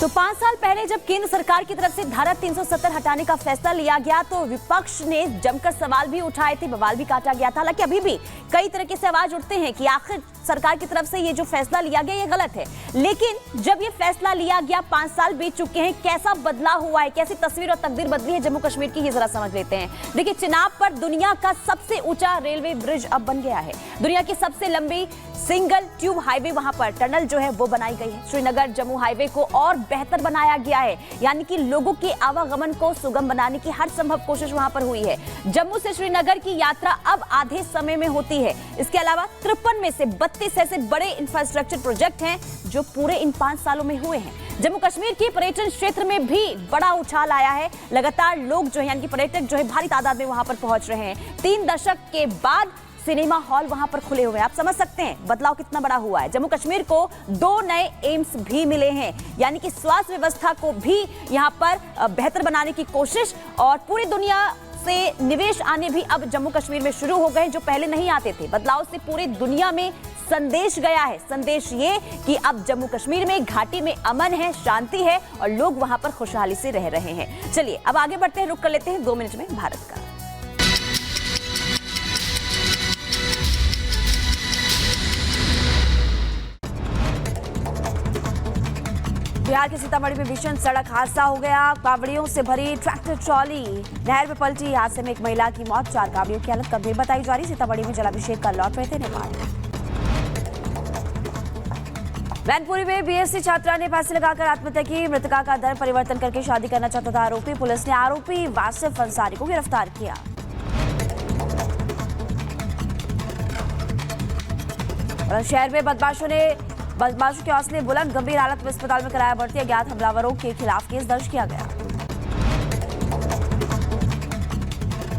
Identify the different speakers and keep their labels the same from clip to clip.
Speaker 1: तो 5 साल पहले जब केंद्र सरकार की तरफ से धारा 370 हटाने का फैसला लिया गया तो विपक्ष ने जमकर सवाल भी उठाए थे, बवाल भी काटा गया था। हालांकि अभी भी कई तरीके से आवाज उठते हैं कि आखिर सरकार की तरफ से ये जो फैसला लिया गया ये गलत है। लेकिन जब ये फैसला लिया गया 5 साल बीत चुके हैं, कैसा बदलाव हुआ है, कैसी तस्वीर और तकदीर बदली है जम्मू कश्मीर की, ये जरा समझ लेते हैं। देखिए, चिनाब पर दुनिया का सबसे ऊंचा रेलवे ब्रिज अब बन गया है। दुनिया की सबसे लंबी सिंगल ट्यूब हाईवे वहां पर टनल जो है वो बनाई गई है। श्रीनगर जम्मू हाईवे को और बेहतर बनाया गया है, यानी कि लोगों के आवागमन को सुगम बनाने की हर संभव कोशिश वहां पर हुई है। जम्मू से श्रीनगर की यात्रा अब आधे समय में होती है। इसके अलावा 53 में से 32 ऐसे बड़े इंफ्रास्ट्रक्चर प्रोजेक्ट हैं जो पूरे इन 5 सालों में हुए हैं। जम्मू कश्मीर के पर्यटन क्षेत्र में भी बड़ा उछाल आया है। लगातार लोग जो है, यानी कि पर्यटक जो है भारी तादाद में वहां पर पहुंच रहे हैं। 3 दशक के बाद सिनेमा हॉल वहां पर खुले हुए हैं। आप समझ सकते हैं बदलाव कितना बड़ा हुआ है। जम्मू कश्मीर को 2 नए एम्स भी मिले हैं, यानी कि स्वास्थ्य व्यवस्था को भी यहां पर बेहतर बनाने की कोशिश, और पूरी दुनिया से निवेश आने भी अब जम्मू कश्मीर में शुरू हो गए जो पहले नहीं आते थे। बदलाव से पूरी दुनिया में संदेश गया है। संदेश ये कि अब जम्मू कश्मीर में घाटी में अमन है, शांति है और लोग वहां पर खुशहाली से रह रहे हैं। चलिए अब आगे बढ़ते हैं, रुक कर लेते हैं 2 मिनट में भारत का। बिहार के सीतामढ़ी में भीषण सड़क हादसा हो गया। कावड़ियों से भरी ट्रैक्टर ट्रॉली नहर में पलटी। हादसे में एक महिला की मौत, 4 कावड़ियों की हालत गंभीर बताई जा रही। सीतामढ़ी में जलाभिषेक कर लौट रहे थे नेपाल। मैनपुरी में बीएससी छात्रा ने फांसी लगाकर आत्महत्या की। मृतका का धर्म परिवर्तन करके शादी करना चाहता था आरोपी। पुलिस ने आरोपी वासिफ अंसारी को गिरफ्तार किया। शहर में बदमाशों के हौसले बुलंद, गंभीर हालत में अस्पताल में कराया भर्ती। अज्ञात हमलावरों के खिलाफ केस दर्ज किया गया।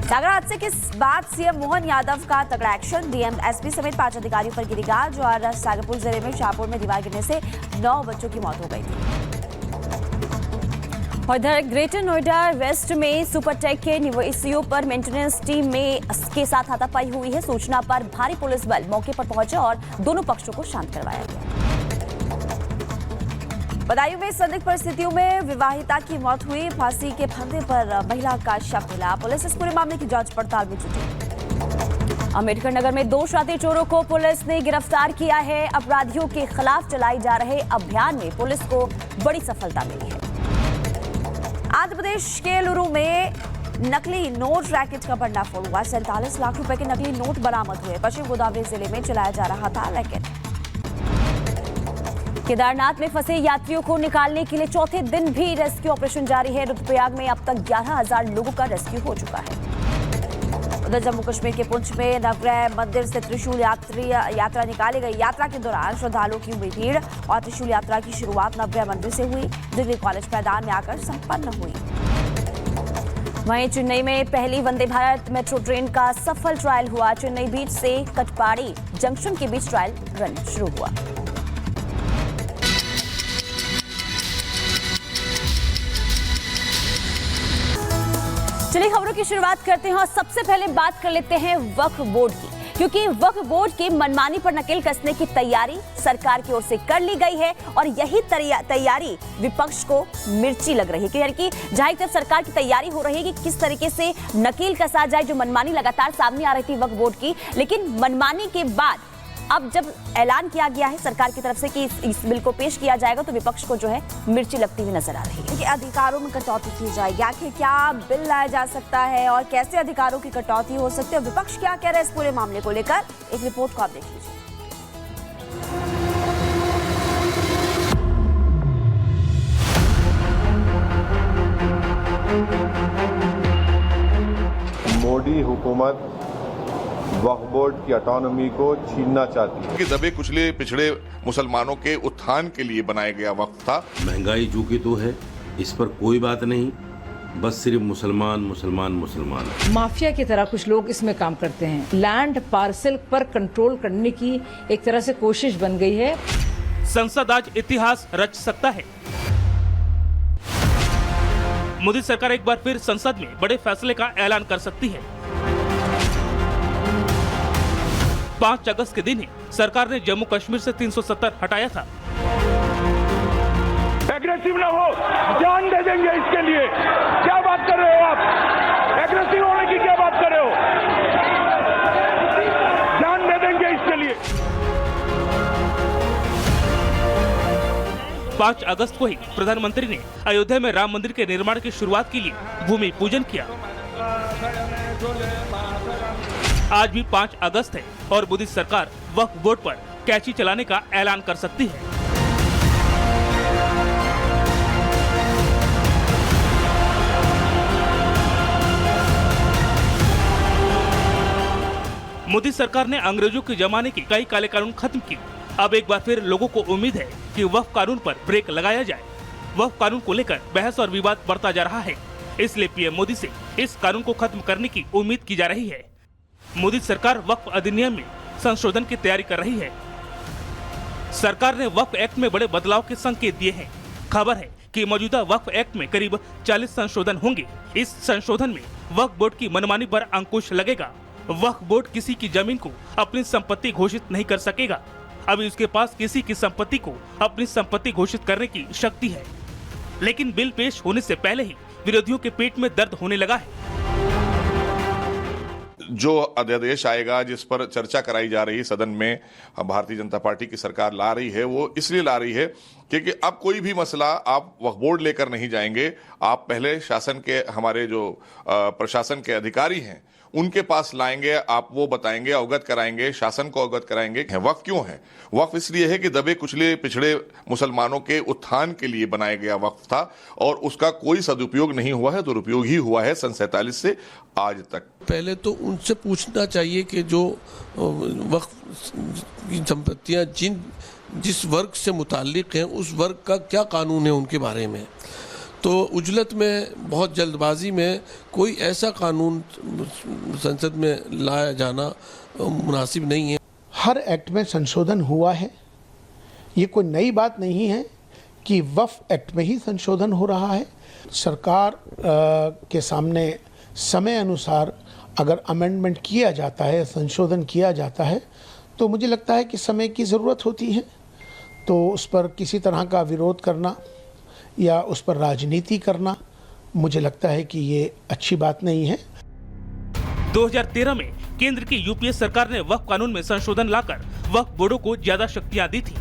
Speaker 1: सागर हादसे के बाद सीएम मोहन यादव का तगड़ा एक्शन। डीएम, एसपी समेत 5 अधिकारियों पर गिरी गाज। और सागरपुर जिले में शाहपुर में दीवार गिरने से 9 बच्चों की मौत हो गई थी। और इधर ग्रेटर नोएडा वेस्ट में सुपरटेक के निवासियों पर मेंटेनेंस टीम में के साथ हाथापाई हुई है। सूचना पर भारी पुलिस बल मौके पर पहुंचा और दोनों पक्षों को शांत करवाया गया। बदायूं में संदिग्ध परिस्थितियों में विवाहिता की मौत हुई। फांसी के फंदे पर महिला का शव मिला। पुलिस इस पूरे मामले की जांच पड़ताल में जुटी। अम्बेडकर नगर में 2 शातिर चोरों को पुलिस ने गिरफ्तार किया है। अपराधियों के खिलाफ चलाए जा रहे अभियान में पुलिस को बड़ी सफलता मिली है। आंध्र प्रदेश के लुरु में नकली नोट रैकेट का भंडाफोड़ हुआ। 47 लाख रुपए के नकली नोट बरामद हुए। पश्चिम गोदावरी जिले में चलाया जा रहा था रैकेट। केदारनाथ में फंसे यात्रियों को निकालने के लिए चौथे दिन भी रेस्क्यू ऑपरेशन जारी है। रुद्रप्रयाग में अब तक 11,000 लोगों का रेस्क्यू हो चुका है। उधर जम्मू कश्मीर के पुंछ में नवग्रह मंदिर से त्रिशूल यात्रा निकाली गई। यात्रा के दौरान श्रद्धालुओं की हुई भीड़ और त्रिशूल यात्रा की शुरुआत नवग्रह मंदिर से हुई। डिग्री कॉलेज मैदान में आकर संपन्न हुई। वहीं चेन्नई में पहली वंदे भारत मेट्रो ट्रेन का सफल ट्रायल हुआ। चेन्नई बीच से कटपाड़ी जंक्शन के बीच ट्रायल रन शुरू हुआ। चलिए खबरों की शुरुआत करते हैं और सबसे पहले बात कर लेते हैं वक्फ बोर्ड की, क्योंकि वक्फ बोर्ड की मनमानी पर नकेल कसने की तैयारी सरकार की ओर से कर ली गई है और यही तैयारी विपक्ष को मिर्ची लग रही है। यानी कि जहां एक तरफ सरकार की तैयारी हो रही है कि किस तरीके से नकेल कसा जाए, जो मनमानी लगातार सामने आ रही थी वक्फ बोर्ड की, लेकिन मनमानी के बाद अब जब ऐलान किया गया है सरकार की तरफ से कि इस बिल को पेश किया जाएगा तो विपक्ष को जो है मिर्ची लगती हुई नजर आ रही है कि अधिकारों में कटौती की जाएगी। आखिर क्या बिल लाया जा सकता है और कैसे अधिकारों की कटौती हो सकती है, विपक्ष क्या कह रहा है इस पूरे मामले को लेकर, एक रिपोर्ट को आप देख लीजिए।
Speaker 2: मोदी हुकूमत वक्फ बोर्ड की ऑटोनॉमी को छीनना चाहती है।
Speaker 3: कि दबे कुचले पिछड़े मुसलमानों के उत्थान के लिए बनाया गया वक्फ था।
Speaker 4: महंगाई जो की तो है, इस पर कोई बात नहीं, बस सिर्फ मुसलमान मुसलमान मुसलमान।
Speaker 5: माफिया की तरह कुछ लोग इसमें काम करते हैं। लैंड पार्सल पर कंट्रोल करने की एक तरह से कोशिश बन गई है।
Speaker 6: संसद आज इतिहास रच सकता है। मोदी सरकार एक बार फिर संसद में बड़े फैसले का ऐलान कर सकती है। 5 अगस्त के दिन ही सरकार ने जम्मू कश्मीर से 370 हटाया था।
Speaker 7: एग्रेसिव ना हो, जान दे देंगे इसके लिए। क्या बात कर रहे हो आप? एग्रेसिव होने की क्या बात कर रहे हो? जान दे देंगे इसके लिए।
Speaker 6: 5 अगस्त को ही प्रधानमंत्री ने अयोध्या में राम मंदिर के निर्माण की शुरुआत के लिए भूमि पूजन किया। आज भी 5 अगस्त है और मोदी सरकार वक्फ बोर्ड पर कैची चलाने का ऐलान कर सकती है। मोदी सरकार ने अंग्रेजों के जमाने के कई काले कानून खत्म किए। अब एक बार फिर लोगों को उम्मीद है कि वक्फ कानून पर ब्रेक लगाया जाए। वक्फ कानून को लेकर बहस और विवाद बढ़ता जा रहा है, इसलिए पीएम मोदी से इस कानून को खत्म करने की उम्मीद की जा रही है। मोदी सरकार वक्फ अधिनियम में संशोधन की तैयारी कर रही है। सरकार ने वक्फ एक्ट में बड़े बदलाव के संकेत दिए हैं। खबर है कि मौजूदा वक्फ एक्ट में करीब 40 संशोधन होंगे। इस संशोधन में वक्फ बोर्ड की मनमानी पर अंकुश लगेगा। वक्फ बोर्ड किसी की जमीन को अपनी संपत्ति घोषित नहीं कर सकेगा। अभी उसके पास किसी की संपत्ति को अपनी संपत्ति घोषित करने की शक्ति है, लेकिन बिल पेश होने से पहले ही विरोधियों के पेट में दर्द होने लगा है।
Speaker 3: जो अध्यादेश आएगा, जिस पर चर्चा कराई जा रही है सदन में, भारतीय जनता पार्टी की सरकार ला रही है, वो इसलिए ला रही है क्योंकि अब कोई भी मसला आप वक्फ बोर्ड लेकर नहीं जाएंगे। आप पहले शासन के, हमारे जो प्रशासन के अधिकारी हैं, उनके पास लाएंगे। आप वो बताएंगे, अवगत कराएंगे, शासन को अवगत कराएंगे। वक्फ क्यों है? वक्फ इसलिए है कि दबे कुचले पिछड़े मुसलमानों के उत्थान के लिए बनाया गया वक्फ था और उसका कोई सदुपयोग नहीं हुआ है, दुरुपयोग ही हुआ है सन 47 से आज तक।
Speaker 8: पहले तो उनसे पूछना चाहिए कि जो वक्फ की संपत्तियां जिस वर्ग से मुताल्लिक हैं, उस वर्ग का क्या कानून है उनके बारे में। तो उजलत में, बहुत जल्दबाजी में कोई ऐसा कानून संसद में लाया जाना मुनासिब नहीं है।
Speaker 9: हर एक्ट में संशोधन हुआ है। ये कोई नई बात नहीं है कि वक्फ एक्ट में ही संशोधन हो रहा है। सरकार के सामने समय अनुसार अगर अमेंडमेंट किया जाता है, संशोधन किया जाता है, तो मुझे लगता है कि समय की ज़रूरत होती है। तो उस पर किसी तरह का विरोध करना या उस पर राजनीति करना, मुझे लगता है कि ये अच्छी बात नहीं है।
Speaker 6: 2013 में केंद्र की यूपीए सरकार ने वक्फ कानून में संशोधन लाकर वक्फ बोर्डों को ज्यादा शक्तियां दी थी।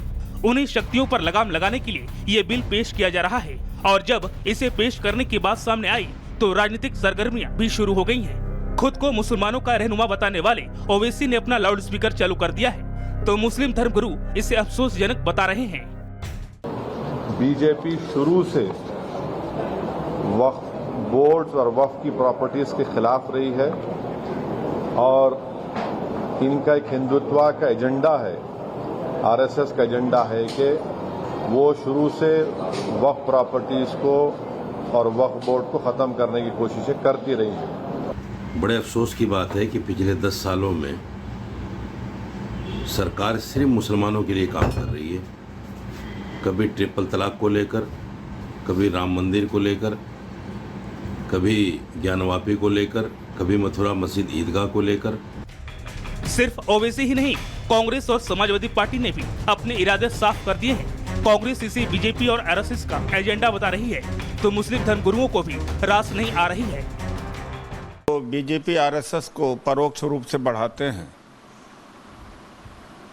Speaker 6: उन्हीं शक्तियों पर लगाम लगाने के लिए ये बिल पेश किया जा रहा है और जब इसे पेश करने की बात सामने आई तो राजनीतिक सरगर्मियां भी शुरू हो गई हैं। खुद को मुसलमानों का रहनुमा बताने वाले ओवैसी ने अपना लाउड स्पीकर चालू कर दिया है, तो मुस्लिम धर्मगुरु इसे अफसोसजनक बता रहे हैं।
Speaker 2: बीजेपी शुरू से वक्फ बोर्ड्स और वक्फ की प्रॉपर्टीज के खिलाफ रही है और इनका एक हिंदुत्व का एजेंडा है, आरएसएस का एजेंडा है कि वो शुरू से वक्फ प्रॉपर्टीज को और वक्फ बोर्ड को ख़त्म करने की कोशिशें करती रही हैं।
Speaker 4: बड़े अफसोस की बात है कि पिछले 10 सालों में सरकार सिर्फ मुसलमानों के लिए काम कर रही है। कभी ट्रिपल तलाक को लेकर, कभी राम मंदिर को लेकर, कभी ज्ञानवापी को लेकर, कभी मथुरा मस्जिद ईदगाह को लेकर।
Speaker 6: सिर्फ ओवैसी ही नहीं, कांग्रेस और समाजवादी पार्टी ने भी अपने इरादे साफ कर दिए हैं। कांग्रेस इसे बीजेपी और आरएसएस का एजेंडा बता रही है, तो मुस्लिम धर्मगुरुओं को भी रास नहीं आ रही है।
Speaker 10: तो बीजेपी आरएसएस को परोक्ष रूप से बढ़ाते हैं